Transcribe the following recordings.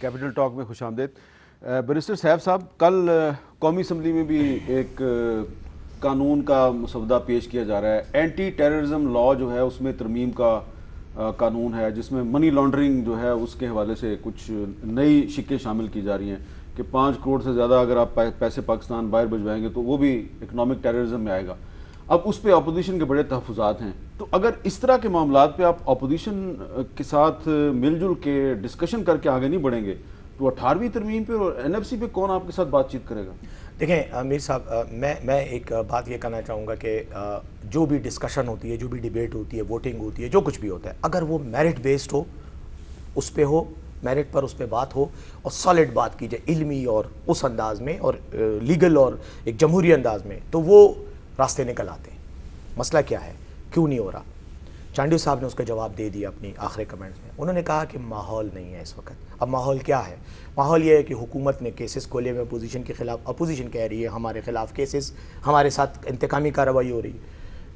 Capital talk میں خوش آمدید۔ بیرسٹر سیف صاحب، کل قومی اسمبلی میں بھی ایک قانون کا مسودہ پیش کیا جا رہا ہے، اینٹی ٹیررزم لا جو ہے اس میں ترمیم کا قانون ہے، جس میں منی لانڈرنگ جو ہے اس کے حوالے سے کچھ نئی شکیں شامل کی جا رہی ہیں کہ 5 کروڑ سے زیادہ اگر آپ پیسے پاکستان باہر بھجوائیں گے تو وہ بھی اکنامک ٹیررزم میں آئے گا۔ اب اس پہ اپوزیشن کے بڑے تحفظات ہیں، تو اگر اس طرح کے معاملات پہ آپ اپوزیشن کے ساتھ مل جل کے ڈسکشن کر کے آگے نہیں بڑھیں گے تو 18ویں ترمیم پہ اور NFC پہ کون آپ کے ساتھ بات چیت کرے گا؟ دیکھیں میر صاحب، میں ایک بات یہ کہنا چاہوں گا کہ جو بھی ڈسکشن ہوتی ہے، جو بھی ڈیبیٹ ہوتی ہے، ووٹنگ ہوتی ہے، جو کچھ بھی ہوتا ہے، اگر وہ میرٹ بیسڈ ہو، اس پہ ہو، میرٹ پر اس پہ بات ہو اور سالڈ بات کی جائے علمی اور اس انداز میں اور لیگل اور ایک جمہوری انداز میں، تو وہ راستے نکل آتے ہیں۔ مسئلہ کیا ہے، کیوں نہیں ہو رہا؟ چانڈیو صاحب نے اس کا جواب دے دیا اپنی آخری کمنٹس میں۔ انہوں نے کہا کہ ماحول نہیں ہے اس وقت۔ اب ماحول کیا ہے؟ ماحول یہ ہے کہ حکومت نے کیسز کھولے ہوئے اپوزیشن کے خلاف، اپوزیشن کہہ رہی ہے ہمارے خلاف کیسز، ہمارے ساتھ انتقامی کارروائی ہو رہی ہے۔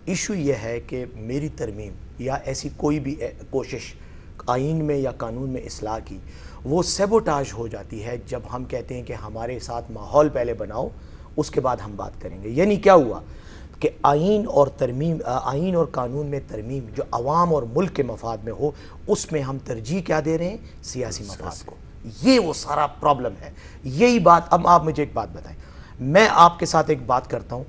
ایشو یہ ہے کہ میری ترمیم یا ایسی کوئی بھی کوشش آئین میں یا قانون میں اصلاح کی، وہ سیبوٹاج ہو جاتی ہے جب ہم کہتے ہیں کہ ہمارے ساتھ ماحول پہلے بناؤ، اس کے بعد ہم بات کریں گے۔ یعنی کیا ہوا کہ آئین اور قانون میں ترمیم جو عوام اور ملک کے مفاد میں ہو، اس میں ہم ترجیح کیا دے رہے ہیں؟ سیاسی مفاد کو۔ یہ وہ سارا پرابلم ہے۔ یہی بات، اب آپ مجھے ایک بات بتائیں، میں آپ کے ساتھ ایک بات کرتا ہوں،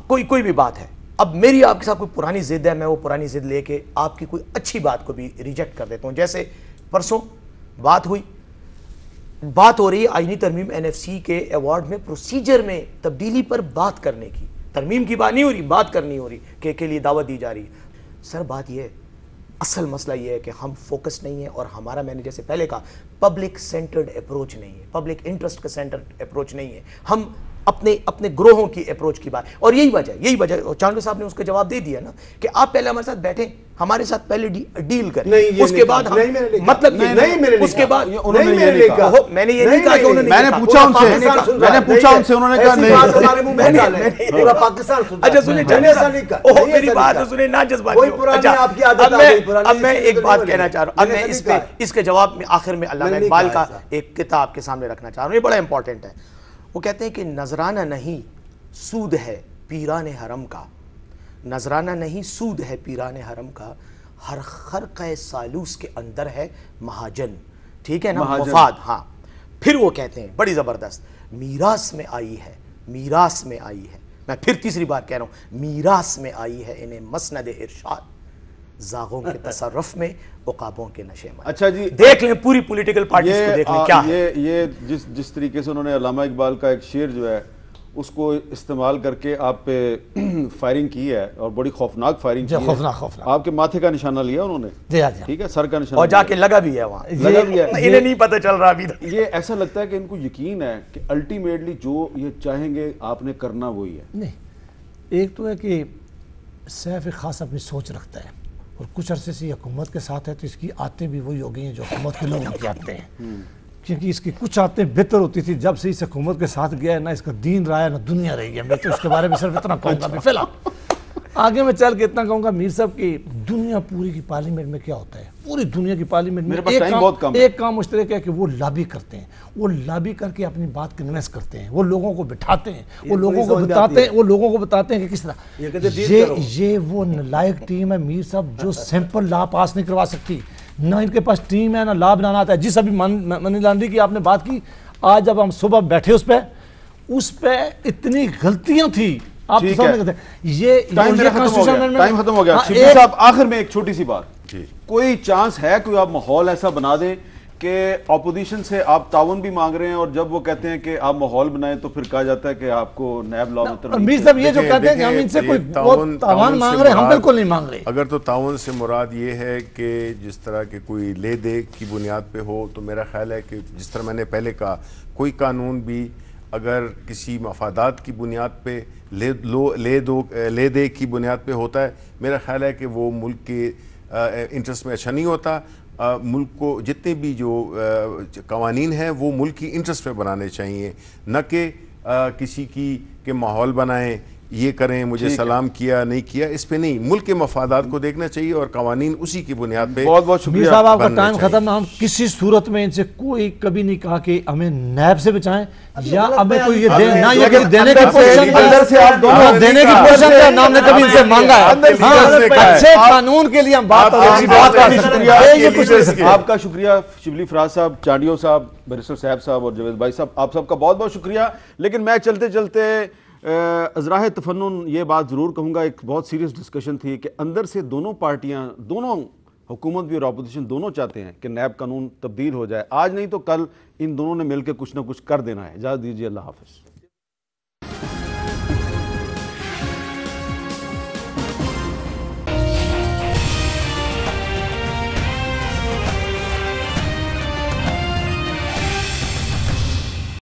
کوئی بھی بات ہے، اب میری آپ کے ساتھ کوئی پرانی ضد ہے، میں وہ پرانی ضد لے کے آپ کی کوئی اچھی بات کو بھی ریجیکٹ کر دیتا ہوں۔ جیسے پرسوں بات ہو رہی ہے آئینی ترمیم NFC کے ایوارڈ میں پروسیجر میں تبدیلی پر بات کرنے کی، ترمیم کی بات نہیں ہو رہی، بات کرنی ہو رہی کے لیے دعوت دی جا رہی ہے۔ سر بات یہ ہے، اصل مسئلہ یہ ہے کہ ہم فوکس نہیں ہیں، اور ہمارا، میں نے جیسے پہلے کہا، پبلک سینٹرڈ اپروچ نہیں ہے، پبلک انٹرسٹ کا سینٹرڈ اپروچ نہیں ہے، ہم اپنے گروہوں کی اپروچ کی بات، اور یہی وجہ چانڈو صاحب نے اس کا جواب دے دیا نا کہ آپ پہلے ہمارے ساتھ بیٹھیں، ہمارے ساتھ پہلے ڈیل کریں، اس کے بعد مطلب اس کے بعد میں نے یہ نہیں کہا کہ انہوں نے، میں نے پوچھا ان سے انہوں نے کہا نہیں۔ پورا پاکستان سنتا ہے۔ اچھا سنیں، میری بات سنیں، نہ جذبات۔ اب میں ایک بات کہنا چاہ رہا ہوں، اب میں اس کے جواب میں آخر میں علامہ اقبال کا ایک کتاب کے سامنے رکھنا چاہ رہا ہوں، یہ بڑا امپورٹنٹ ہے۔ وہ کہتے ہیں کہ نذرانہ نہیں سود ہے پیران حرم کا، نذرانہ نہیں سود ہے پیران حرم کا، ہر خرقہ سالوس کے اندر ہے مہاجن، ٹھیک ہے نا، مفاد۔ ہاں، پھر وہ کہتے ہیں بڑی زبردست، میراث میں آئی ہے، میراث میں آئی ہے، میں پھر تیسری بار کہہ رہا ہوں، میراث میں آئی ہے انہیں مسند ارشاد، زاغوں کے تصرف میں عقابوں کے نشے میں۔ اچھا جی، دیکھ لیں پوری پولیٹیکل پارٹیز کو، دیکھ لیں کیا ہے یہ جس طریقے سے انہوں نے علامہ اقبال کا ایک شعر جو ہے اس کو استعمال کر کے آپ پہ فائرنگ کی ہے، اور بڑی خوفناک فائرنگ کی ہے، آپ کے ماتھے کا نشانہ لیا انہوں نے، ٹھیک ہے، سر کا نشانہ، اور جا کے لگا بھی ہے وہاں، لگا بھی ہے، انہیں نہیں پتہ چل رہا ابھی۔ یہ ایسا لگتا ہے کہ ان کو یقین ہے کہ الٹیمیٹلی جو یہ چاہیں گے آپ نے کرنا وہی ہے۔ نہیں، ایک تو ہے کہ سیف ایک خاص اپنی سوچ رکھتا ہے، اور کچھ عرصے سے یہ حکومت کے ساتھ ہے تو اس کی عادتیں بھی وہی ہو گئی ہیں جو حکومت کے لوگوں کی عادتیں ہیں، کیونکہ اس کی کچھ عادتیں بہتر ہوتی تھی جب سے اس حکومت کے ساتھ گیا ہے، نہ اس کا دین رہا ہے نہ دنیا رہی ہے۔ میں تو اس کے بارے میں صرف اتنا کہوں گا، فی الحال آگے میں چل کے اتنا کہوں گا میر صاحب کی دنیا پوری کی پارلیمنٹ میں کیا ہوتا ہے، پوری دنیا کی پارلیمنٹ میں ایک کام مشترک ہے کہ وہ لابی کرتے ہیں، وہ لابی کر کے اپنی بات کنوینس کرتے ہیں، وہ لوگوں کو بٹھاتے ہیں، وہ لوگوں کو بتاتے ہیں کہ کس طرح۔ یہ وہ نالائق ٹیم ہے میر صاحب جو سمپل لا پاس نہیں کروا سکتی، نہ ان کے پاس ٹیم ہے، نہ لا بنانا آتا ہے۔ جس ابھی منی لانڈرنگ کی آپ نے بات کی، آج جب ہم صبح بیٹھے اس پہ اتنی غلطیاں تھی، آپ سامنے کرتے ہیں، یہ ٹائم ختم ہو گیا۔ شفیع صاحب، آخر میں ایک چھوٹی سی بات، کوئی چانس ہے کوئی آپ ماحول ایسا بنا دیں کہ اپوزیشن سے آپ تعاون بھی مانگ رہے ہیں، اور جب وہ کہتے ہیں کہ آپ ماحول بنائیں تو پھر کہا جاتا ہے کہ آپ کو نیب لا میں ترمیم؟ میر صاحب یہ جو کہتے ہیں کہ ہم ان سے کوئی تعاون مانگ رہے ہیں، ہم بالکل نہیں مانگ رہے۔ اگر تو تعاون سے مراد یہ ہے کہ جس طرح کے کوئی لے دے کی بنیاد پہ ہو، تو میرا خیال ہے کہ جس طرح میں نے پہلے کہا، کوئی قانون بھی اگر کسی مفادات کی بنیاد پہ لے دے کی بنیاد پہ ہوتا ہے، میرا خیال ہے کہ وہ ملک کے انٹرسٹ میں اچھا نہیں ہوتا۔ ملک کو جتنے بھی جو قوانین ہیں وہ ملک کی انٹرسٹ پہ بنانے چاہیے، نہ کہ کسی کی کہ ماحول بنائیں یہ کریں، مجھے سلام کیا نہیں کیا، اس پہ نہیں، ملک کے مفادات کو دیکھنا چاہیے اور قوانین اسی کی بنیاد پہ. بہت بہت میر شکریہ. صاحب آپ کا بننے ٹائم چاہیے. ختم. ہم کسی صورت میں ان سے کوئی کبھی نہیں کہا کہ ہمیں نیب سے بچائیں یا ہمیں کوئی یہ دے نہ، یہ کہ دینے کی پوزیشن اندر سے آپ دونوں دینے کی پوزیشن ہے، نہ ہم نے کبھی ان سے مانگا ہے. ہاں اچھے قانون کے لیے ہم بات کر سکتے ہیں. یہ کچھ نہیں سکتے. آپ کا شکریہ شبلی فراز صاحب، چانڈیو صاحب، بیرسٹر صاحب صاحب اور جاوید بھائی صاحب، آپ سب کا بہت بہت شکریہ. لیکن میں چلتے چلتے ازراہ تفنن یہ بات ضرور کہوں گا، ایک بہت سیریس ڈسکشن تھی کہ اندر سے دونوں پارٹیاں، دونوں حکومت بھی اور اپوزیشن دونوں چاہتے ہیں کہ نیب قانون تبدیل ہو جائے. آج نہیں تو کل ان دونوں نے مل کے کچھ نہ کچھ کر دینا ہے. اجازت دیجیے، اللہ حافظ.